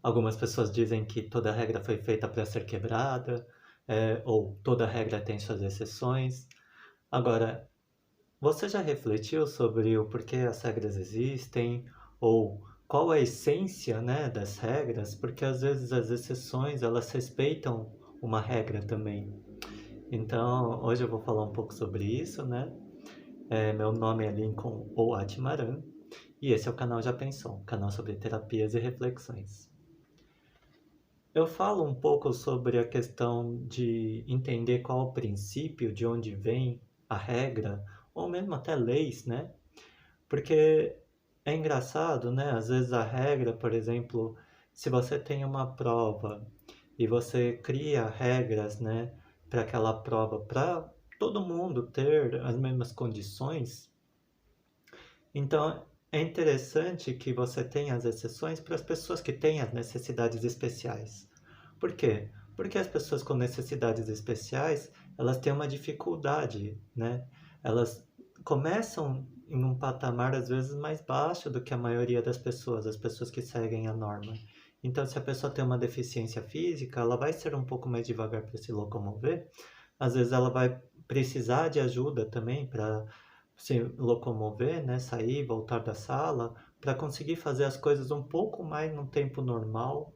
Algumas pessoas dizem que toda regra foi feita para ser quebrada, ou toda regra tem suas exceções. Agora, você já refletiu sobre o porquê as regras existem, ou qual a essência, né, das regras? Porque às vezes as exceções, elas respeitam uma regra também. Então, hoje eu vou falar um pouco sobre isso, né? Meu nome é Lincoln ou Atmaran, e esse é o canal Já Pensou, um canal sobre terapias e reflexões. Eu falo um pouco sobre a questão de entender qual o princípio, de onde vem a regra, ou mesmo até leis, né? Porque é engraçado, né? Às vezes a regra, por exemplo, se você tem uma prova e você cria regras, né, para aquela prova, para todo mundo ter as mesmas condições, então é interessante que você tenha as exceções para as pessoas que têm as necessidades especiais. Por quê? Porque as pessoas com necessidades especiais, elas têm uma dificuldade, né? Elas começam em um patamar às vezes mais baixo do que a maioria das pessoas, as pessoas que seguem a norma. Então, se a pessoa tem uma deficiência física, ela vai ser um pouco mais devagar para se locomover. Às vezes ela vai precisar de ajuda também para se locomover, né, sair, voltar da sala, para conseguir fazer as coisas um pouco mais no tempo normal.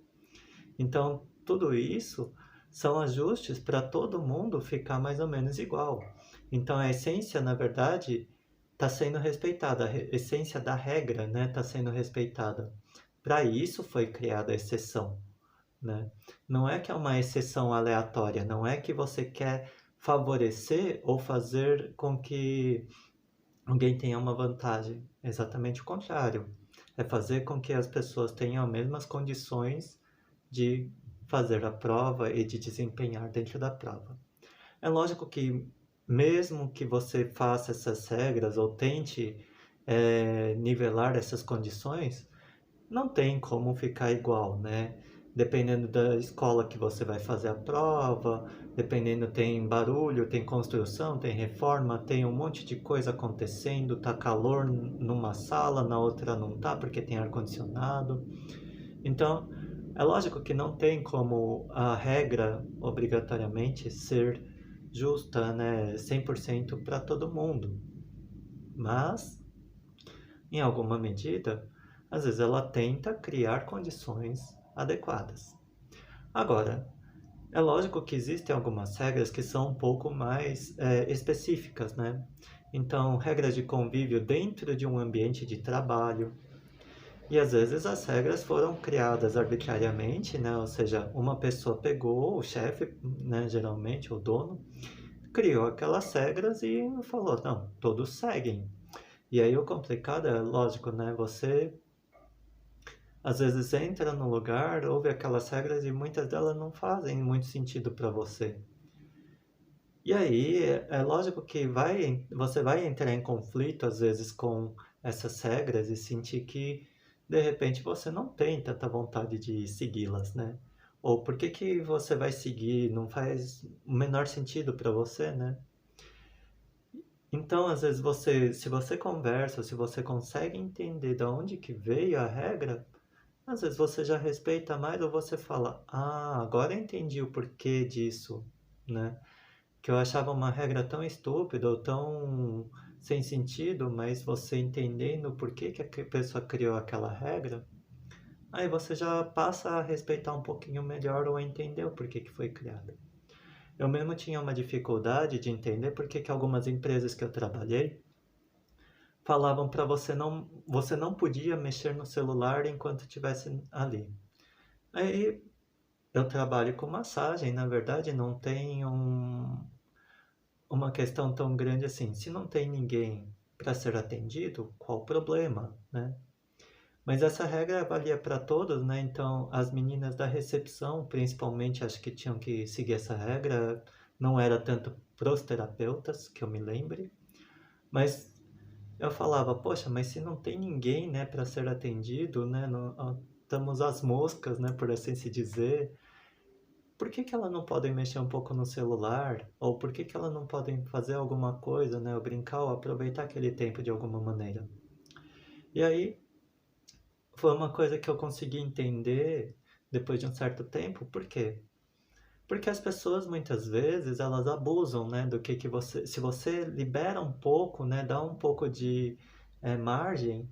Então, tudo isso são ajustes para todo mundo ficar mais ou menos igual. Então, a essência, na verdade, está sendo respeitada, a essência da regra, né, está sendo respeitada. Para isso foi criada a exceção, né? Não é que é uma exceção aleatória, não é que você quer favorecer ou fazer com que alguém tenha uma vantagem. É exatamente o contrário. É fazer com que as pessoas tenham as mesmas condições de fazer a prova e de desempenhar dentro da prova. É lógico que, mesmo que você faça essas regras ou tente nivelar essas condições, não tem como ficar igual, né? Dependendo da escola que você vai fazer a prova, dependendo tem barulho, tem construção, tem reforma, tem um monte de coisa acontecendo, tá calor numa sala, na outra não tá porque tem ar condicionado. Então, é lógico que não tem como a regra obrigatoriamente ser justa, né, 100% para todo mundo. Mas em alguma medida, às vezes ela tenta criar condições adequadas. Agora, é lógico que existem algumas regras que são um pouco mais específicas, né? Então, regras de convívio dentro de um ambiente de trabalho. E às vezes as regras foram criadas arbitrariamente, né? Ou seja, uma pessoa pegou, o chefe, né, geralmente o dono, criou aquelas regras e falou, não, todos seguem. E aí o complicado é, lógico, né? Você às vezes entra no lugar, ouve aquelas regras e muitas delas não fazem muito sentido para você. E aí é lógico que você vai entrar em conflito às vezes com essas regras e sentir que de repente você não tem tanta vontade de segui-las, né? Ou por que que você vai seguir? Não faz o menor sentido para você, né? Então, às vezes se você conversa, se você consegue entender de onde que veio a regra, às vezes você já respeita mais ou você fala, ah, agora eu entendi o porquê disso, né? Que eu achava uma regra tão estúpida ou tão sem sentido, mas você entendendo o porquê que a pessoa criou aquela regra, aí você já passa a respeitar um pouquinho melhor ou a entender o porquê que foi criada. Eu mesmo tinha uma dificuldade de entender porque que algumas empresas que eu trabalhei falavam para você não podia mexer no celular enquanto estivesse ali. Aí eu trabalho com massagem, na verdade não tem uma questão tão grande assim. Se não tem ninguém para ser atendido, qual o problema, né? Mas essa regra valia para todos, né? Então as meninas da recepção, principalmente, acho que tinham que seguir essa regra. Não era tanto pros terapeutas, que eu me lembre, mas eu falava, poxa, mas se não tem ninguém, né, para ser atendido, né, estamos às moscas, né, por assim se dizer. Por que que elas não podem mexer um pouco no celular? Ou por que que elas não podem fazer alguma coisa, né? Ou brincar, ou aproveitar aquele tempo de alguma maneira? E aí foi uma coisa que eu consegui entender depois de um certo tempo. Por quê? Porque as pessoas muitas vezes elas abusam, né, do que você, se você libera um pouco, né, dá um pouco de margem,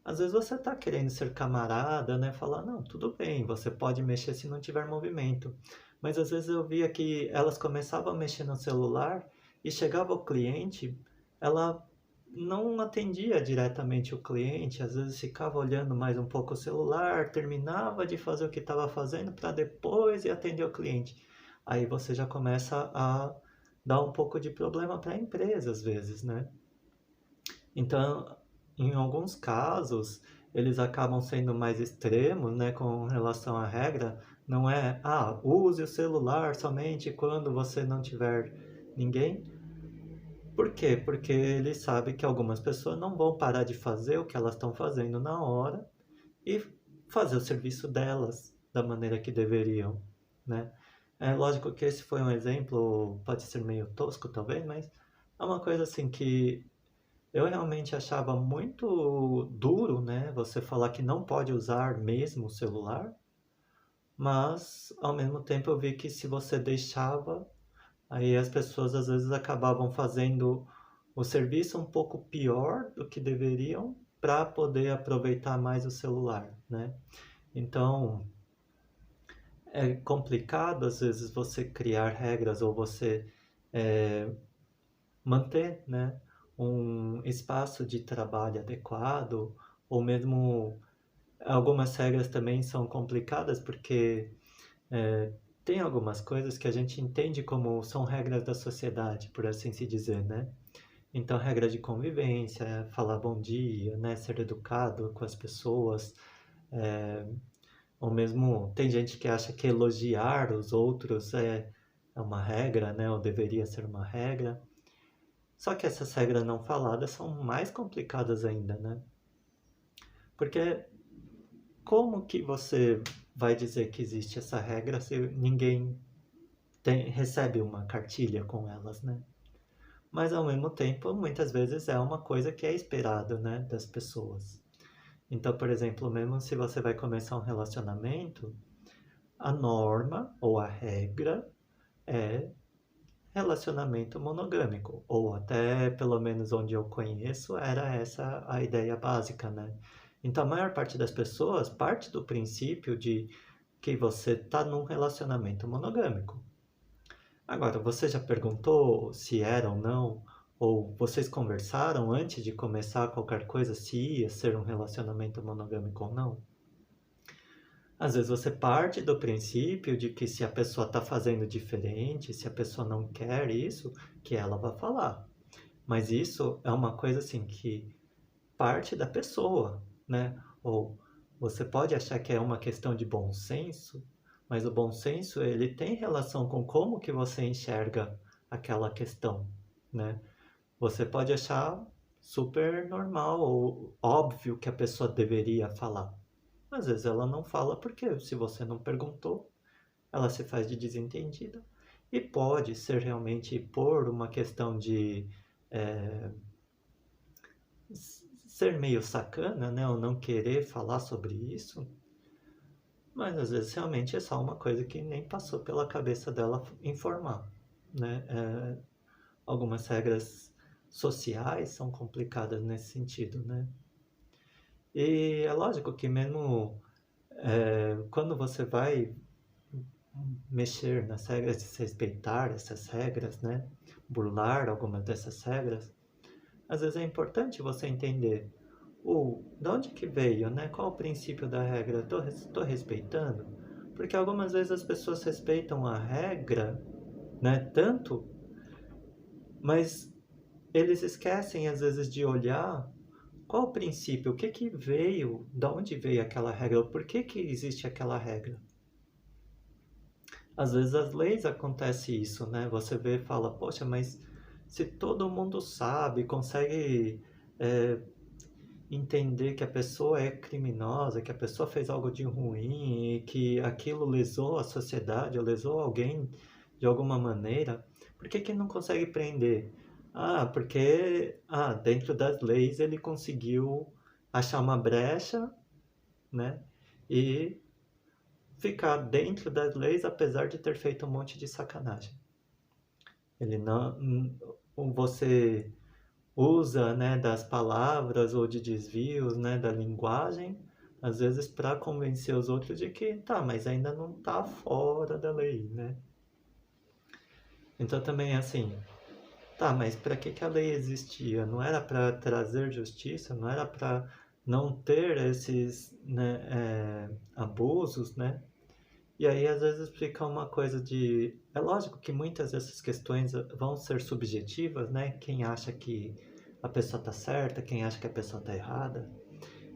às vezes você está querendo ser camarada, né, falar, não, tudo bem, você pode mexer se não tiver movimento. Mas às vezes eu via que elas começavam a mexer no celular e chegava o cliente, ela não atendia diretamente o cliente, às vezes ficava olhando mais um pouco o celular, terminava de fazer o que estava fazendo para depois ir atender o cliente. Aí você já começa a dar um pouco de problema para a empresa, às vezes, né? Então, em alguns casos, eles acabam sendo mais extremos, né, com relação à regra. Não é, use o celular somente quando você não tiver ninguém. Por quê? Porque ele sabe que algumas pessoas não vão parar de fazer o que elas estão fazendo na hora e fazer o serviço delas da maneira que deveriam, né? É lógico que esse foi um exemplo, pode ser meio tosco talvez, mas é uma coisa assim que eu realmente achava muito duro, né, você falar que não pode usar mesmo o celular, mas ao mesmo tempo eu vi que se você deixava, aí as pessoas às vezes acabavam fazendo o serviço um pouco pior do que deveriam para poder aproveitar mais o celular, né? Então, é complicado às vezes você criar regras ou você é, manter, né, um espaço de trabalho adequado, ou mesmo algumas regras também são complicadas porque é, tem algumas coisas que a gente entende como são regras da sociedade, por assim se dizer, né? Então, regra de convivência, falar bom dia, né, ser educado com as pessoas, é, ou mesmo tem gente que acha que elogiar os outros é uma regra, né, ou deveria ser uma regra. Só que essas regras não faladas são mais complicadas ainda, né? Porque como que você vai dizer que existe essa regra se ninguém recebe uma cartilha com elas, né? Mas ao mesmo tempo, muitas vezes é uma coisa que é esperado, né, das pessoas. Então, por exemplo, mesmo se você vai começar um relacionamento, a norma ou a regra é relacionamento monogâmico, ou até pelo menos onde eu conheço, era essa a ideia básica, né? Então a maior parte das pessoas parte do princípio de que você está num relacionamento monogâmico. Agora, você já perguntou se era ou não? Ou vocês conversaram antes de começar qualquer coisa se ia ser um relacionamento monogâmico ou não? Às vezes você parte do princípio de que se a pessoa está fazendo diferente, se a pessoa não quer isso, que ela vai falar. Mas isso é uma coisa assim que parte da pessoa, né? Ou você pode achar que é uma questão de bom senso, mas o bom senso ele tem relação com como que você enxerga aquela questão, né? Você pode achar super normal ou óbvio que a pessoa deveria falar. Às vezes ela não fala porque se você não perguntou, ela se faz de desentendida. E pode ser realmente por uma questão de é, ser meio sacana, né? Ou não querer falar sobre isso. Mas às vezes realmente é só uma coisa que nem passou pela cabeça dela informar, né? Algumas regras sociais são complicadas nesse sentido, né? E é lógico que mesmo quando você vai mexer nas regras, desrespeitar essas regras, né? Burlar algumas dessas regras, às vezes é importante você entender de onde que veio, né? Qual o princípio da regra? Estou respeitando? Porque algumas vezes as pessoas respeitam a regra, né? Tanto, mas eles esquecem às vezes de olhar qual o princípio, o que que veio, de onde veio aquela regra, por que que existe aquela regra. Às vezes as leis acontece isso, né? Você vê e fala, poxa, mas se todo mundo sabe, consegue é, entender que a pessoa é criminosa, que a pessoa fez algo de ruim e que aquilo lesou a sociedade ou lesou alguém de alguma maneira, por que que não consegue prender? Porque dentro das leis ele conseguiu achar uma brecha, né? E ficar dentro das leis, apesar de ter feito um monte de sacanagem. Ele não, você usa, né, das palavras ou de desvios, né, da linguagem, às vezes para convencer os outros de que tá, mas ainda não tá fora da lei, né? Então também assim, tá, mas para que que a lei existia? Não era para trazer justiça? Não era para não ter esses, né, abusos, né? E aí às vezes fica uma coisa de... É lógico que muitas dessas questões vão ser subjetivas, né? Quem acha que a pessoa está certa, quem acha que a pessoa está errada.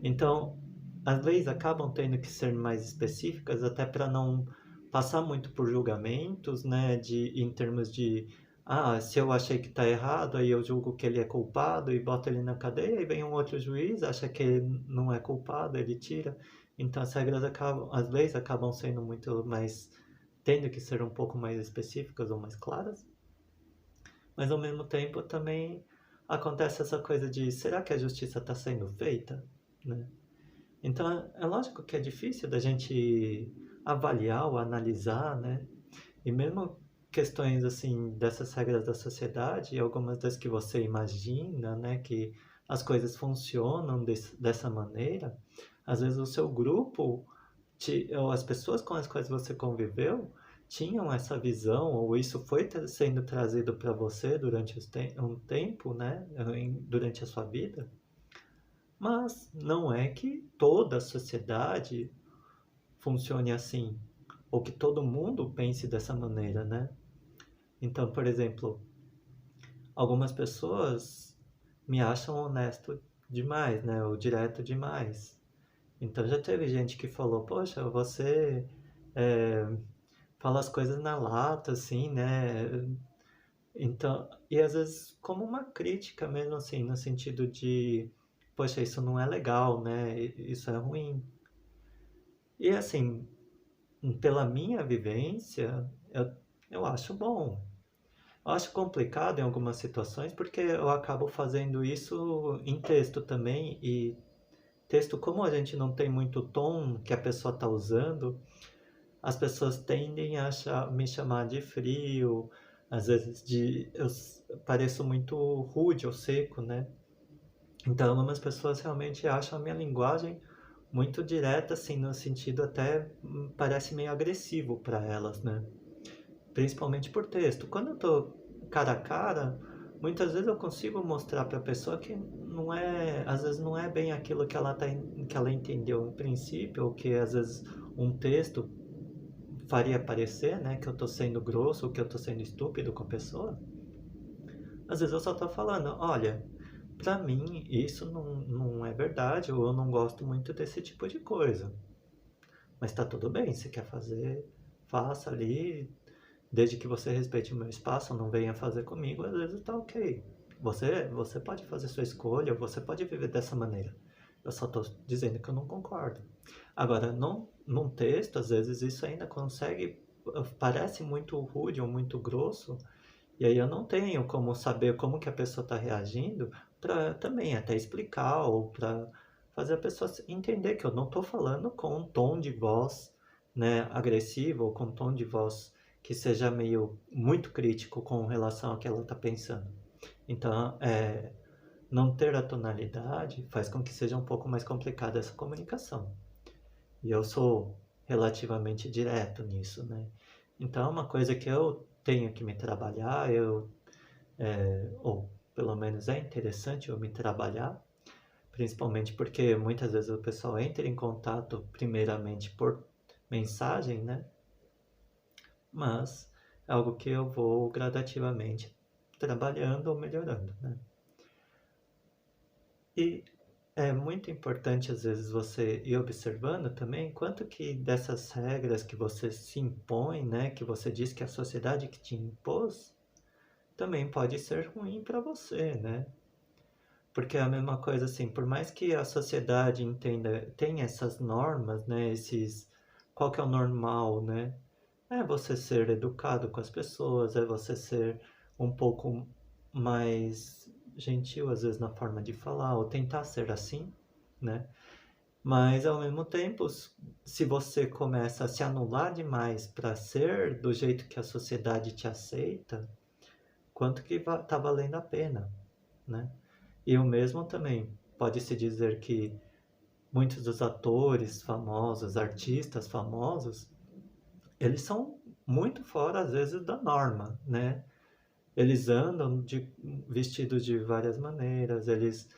Então, as leis acabam tendo que ser mais específicas até para não passar muito por julgamentos, né? Em termos de, se eu achei que está errado, aí eu julgo que ele é culpado e boto ele na cadeia, e vem um outro juiz, acha que ele não é culpado, ele tira. Então as leis acabam sendo muito mais, tendo que ser um pouco mais específicas ou mais claras, mas ao mesmo tempo também acontece essa coisa de, será que a justiça está sendo feita, né? Então é lógico que é difícil da gente avaliar ou analisar, né? E mesmo questões assim dessas regras da sociedade, algumas das que você imagina, né, que as coisas funcionam dessa maneira, às vezes o seu grupo, ou as pessoas com as quais você conviveu, tinham essa visão, ou isso foi sendo trazido para você durante um tempo, né, durante a sua vida, mas não é que toda a sociedade funcione assim, ou que todo mundo pense dessa maneira, né? Então, por exemplo, algumas pessoas me acham honesto demais, né? Ou direto demais. Então já teve gente que falou, poxa, você é, fala as coisas na lata, assim, né? Então, e às vezes como uma crítica mesmo, assim, no sentido de, poxa, isso não é legal, né? Isso é ruim. E assim, pela minha vivência, eu acho bom. Eu acho complicado em algumas situações porque eu acabo fazendo isso em texto também e texto, como a gente não tem muito tom que a pessoa está usando, as pessoas tendem a me chamar de frio, às vezes eu pareço muito rude ou seco, né? Então, algumas pessoas realmente acham a minha linguagem muito direta, assim, no sentido até parece meio agressivo para elas, né? Principalmente por texto. Quando eu tô cara a cara, muitas vezes eu consigo mostrar para a pessoa que não é, às vezes não é bem aquilo que ela entendeu no princípio, ou que às vezes um texto faria parecer, né, que eu tô sendo grosso ou que eu tô sendo estúpido com a pessoa. Às vezes eu só tô falando, olha, pra mim isso não é verdade, ou eu não gosto muito desse tipo de coisa. Mas tá tudo bem, se quer fazer, faça ali, desde que você respeite o meu espaço, não venha fazer comigo, às vezes tá ok. Você pode fazer sua escolha, você pode viver dessa maneira. Eu só tô dizendo que eu não concordo. Agora, num texto, às vezes isso ainda consegue, parece muito rude ou muito grosso, e aí eu não tenho como saber como que a pessoa está reagindo para também até explicar ou para fazer a pessoa entender que eu não estou falando com um tom de voz, né, agressivo ou com um tom de voz que seja meio muito crítico com relação ao que ela está pensando. Então, não ter a tonalidade faz com que seja um pouco mais complicada essa comunicação. E eu sou relativamente direto nisso, né? Então, é uma coisa que eu tenho que me trabalhar, ou pelo menos é interessante eu me trabalhar, principalmente porque muitas vezes o pessoal entra em contato primeiramente por mensagem, né? Mas é algo que eu vou gradativamente trabalhando ou melhorando, né? E é muito importante às vezes você ir observando também quanto que dessas regras que você se impõe, né, que você diz que a sociedade que te impôs, também pode ser ruim para você, né? Porque é a mesma coisa assim, por mais que a sociedade entenda, tem essas normas, né, qual que é o normal, né? É você ser educado com as pessoas, é você ser um pouco mais gentil às vezes na forma de falar, ou tentar ser assim, né? Mas ao mesmo tempo, se você começa a se anular demais para ser do jeito que a sociedade te aceita, quanto que tá valendo a pena, né? E o mesmo também pode-se dizer que muitos dos atores famosos, artistas famosos, eles são muito fora, às vezes, da norma, né? Eles andam vestidos de várias maneiras, eles,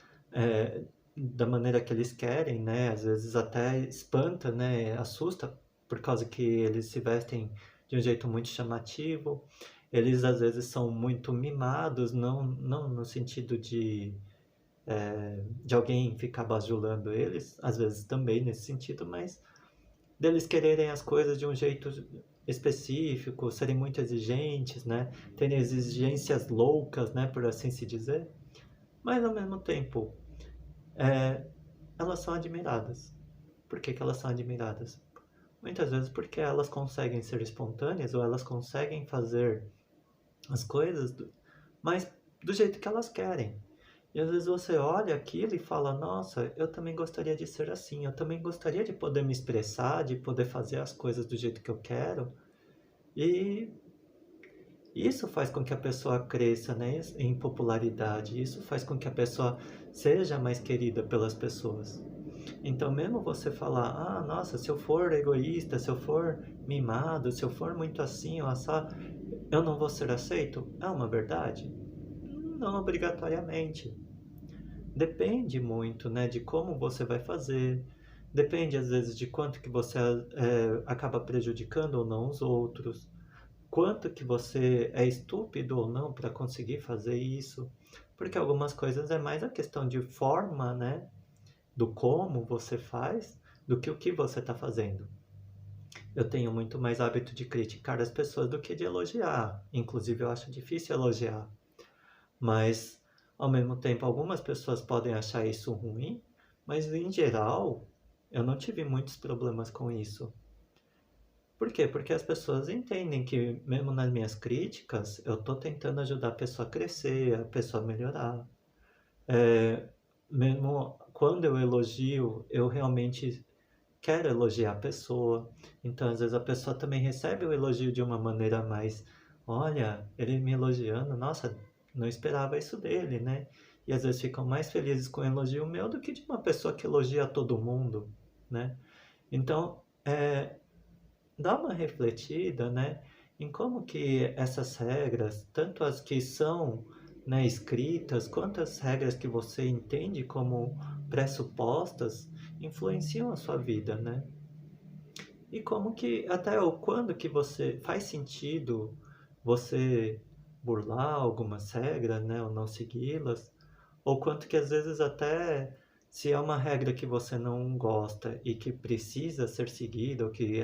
da maneira que eles querem, né? Às vezes até espanta, né? Assusta, por causa que eles se vestem de um jeito muito chamativo. Eles, às vezes, são muito mimados, não no sentido de alguém ficar bajulando eles, às vezes também nesse sentido, mas deles quererem as coisas de um jeito específico, serem muito exigentes, né? Terem exigências loucas, né? Por assim se dizer. Mas ao mesmo tempo, é, elas são admiradas. Por que que elas são admiradas? Muitas vezes porque elas conseguem ser espontâneas ou elas conseguem fazer as coisas, mas do jeito que elas querem. E às vezes você olha aquilo e fala: nossa, eu também gostaria de ser assim, eu também gostaria de poder me expressar, de poder fazer as coisas do jeito que eu quero. E isso faz com que a pessoa cresça, né, em popularidade, isso faz com que a pessoa seja mais querida pelas pessoas. Então, mesmo você falar: ah, nossa, se eu for egoísta, se eu for mimado, se eu for muito assim ou assado, eu não vou ser aceito, é uma verdade? Não obrigatoriamente. Depende muito, né, de como você vai fazer. Depende, às vezes, de quanto que você acaba prejudicando ou não os outros. Quanto que você é estúpido ou não para conseguir fazer isso. Porque algumas coisas é mais a questão de forma, né, do como você faz, do que o que você está fazendo. Eu tenho muito mais hábito de criticar as pessoas do que de elogiar. Inclusive, eu acho difícil elogiar. Mas, ao mesmo tempo, algumas pessoas podem achar isso ruim, mas em geral, eu não tive muitos problemas com isso. Por quê? Porque as pessoas entendem que, mesmo nas minhas críticas, eu estou tentando ajudar a pessoa a crescer, a pessoa a melhorar. É, mesmo quando eu elogio, eu realmente quero elogiar a pessoa. Então, às vezes, a pessoa também recebe o elogio de uma maneira mais: olha, ele me elogiando, nossa, não esperava isso dele, né? E às vezes ficam mais felizes com o elogio meu do que de uma pessoa que elogia todo mundo, né? Então, dá uma refletida, né, em como que essas regras, tanto as que são, né, escritas, quanto as regras que você entende como pressupostas, influenciam a sua vida, né? E como que, até o quando que você faz sentido você burlar algumas regras, né, ou não segui-las, ou quanto que às vezes até se é uma regra que você não gosta e que precisa ser seguida, ou que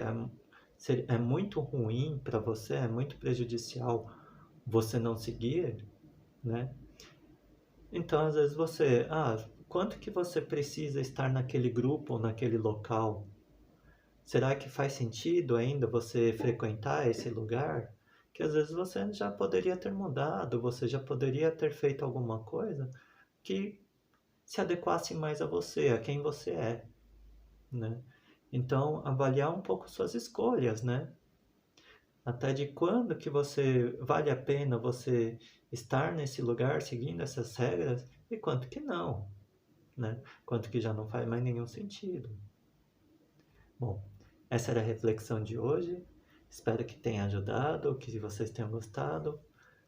é muito ruim para você, é muito prejudicial você não seguir, né? Então, às vezes quanto que você precisa estar naquele grupo ou naquele local? Será que faz sentido ainda você frequentar esse lugar? Que às vezes você já poderia ter mudado, você já poderia ter feito alguma coisa que se adequasse mais a você, a quem você é, né? Então, avaliar um pouco suas escolhas, né? Até de quando que você vale a pena você estar nesse lugar seguindo essas regras e quanto que não, né? Quanto que já não faz mais nenhum sentido. Bom, essa era a reflexão de hoje. Espero que tenha ajudado, que vocês tenham gostado.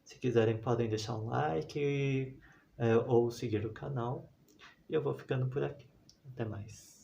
Se quiserem, podem deixar um like ou seguir o canal. E eu vou ficando por aqui. Até mais.